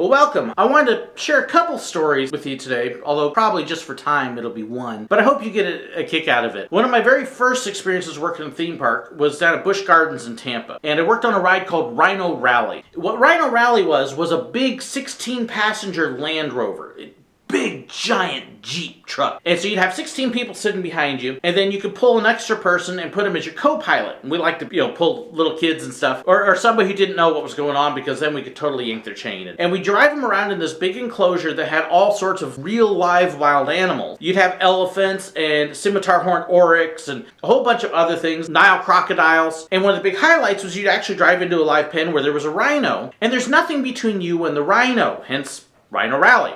Well, welcome. I wanted to share a couple stories with you today, although probably just for time it'll be one, but I hope you get a kick out of it. One of my very first experiences working in a theme park was down at Busch Gardens in Tampa, and I worked on a ride called Rhino Rally. What Rhino Rally was a big 16-passenger Land Rover. Big giant Jeep truck. And so you'd have 16 people sitting behind you, and then you could pull an extra person and put them as your co-pilot. And we like to, pull little kids and stuff, or somebody who didn't know what was going on, because then we could totally yank their chain. And we drive them around in this big enclosure that had all sorts of real live wild animals. You'd have elephants and scimitar horned oryx and a whole bunch of other things, Nile crocodiles. And one of the big highlights was you'd actually drive into a live pen where there was a rhino, and there's nothing between you and the rhino, hence Rhino Rally.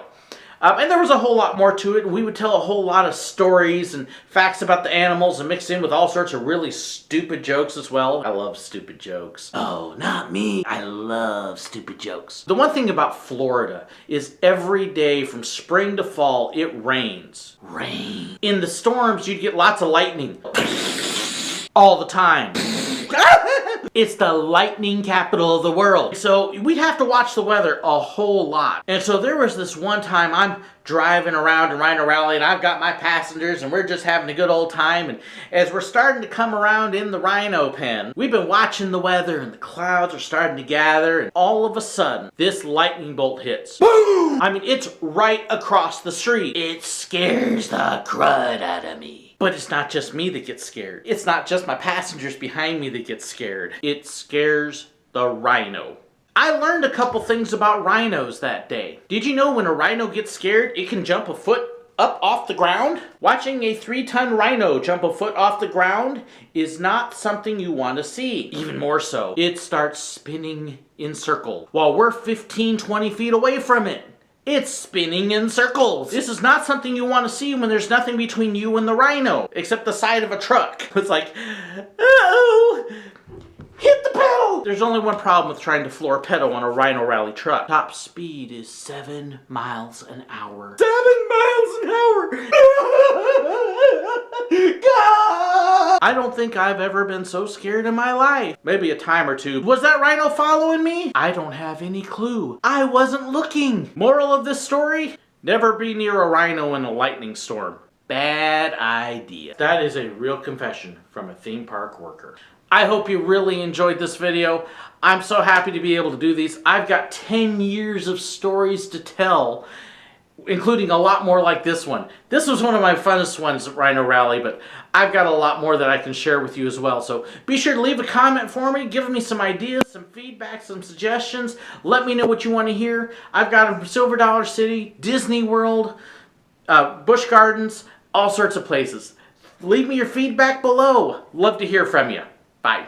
And there was a whole lot more to it, and we would tell a whole lot of stories and facts about the animals and mix in with all sorts of really stupid jokes as well. I love stupid jokes. Oh, not me. I love stupid jokes. The one thing about Florida is every day from spring to fall, it rains. Rain. In the storms, you'd get lots of lightning. All the time. It's the lightning capital of the world. So we'd have to watch the weather a whole lot. And so there was this one time I'm driving around in Rhino Rally, and I've got my passengers, and we're just having a good old time. And as we're starting to come around in the rhino pen, we've been watching the weather, and the clouds are starting to gather, and all of a sudden, this lightning bolt hits. Boom! I mean, it's right across the street. It scares the crud out of me. But it's not just me that gets scared. It's not just my passengers behind me that get scared. It scares the rhino. I learned a couple things about rhinos that day. Did you know when a rhino gets scared, it can jump a foot up off the ground? Watching a 3-ton rhino jump a foot off the ground is not something you want to see. Even more so, it starts spinning in circles while we're 15, 20 feet away from it. It's spinning in circles. This is not something you want to see when there's nothing between you and the rhino, except the side of a truck. It's like, oh, hit the pedal. There's only one problem with trying to floor pedal on a Rhino Rally truck. Top speed is 7 miles an hour. 7 miles an hour. God! I don't think I've ever been so scared in my life. Maybe a time or two. Was that rhino following me? I don't have any clue. I wasn't looking. Moral of this story? Never be near a rhino in a lightning storm. Bad idea. That is a real confession from a theme park worker. I hope you really enjoyed this video. I'm so happy to be able to do these. I've got 10 years of stories to tell, including a lot more like this one. This was one of my funnest ones at Rhino Rally, but I've got a lot more that I can share with you as well. So be sure to leave a comment for me, give me some ideas, some feedback, some suggestions. Let me know what you want to hear. I've got them from Silver Dollar City, Disney World, Busch Gardens, all sorts of places. Leave me your feedback below. Love to hear from you. Bye.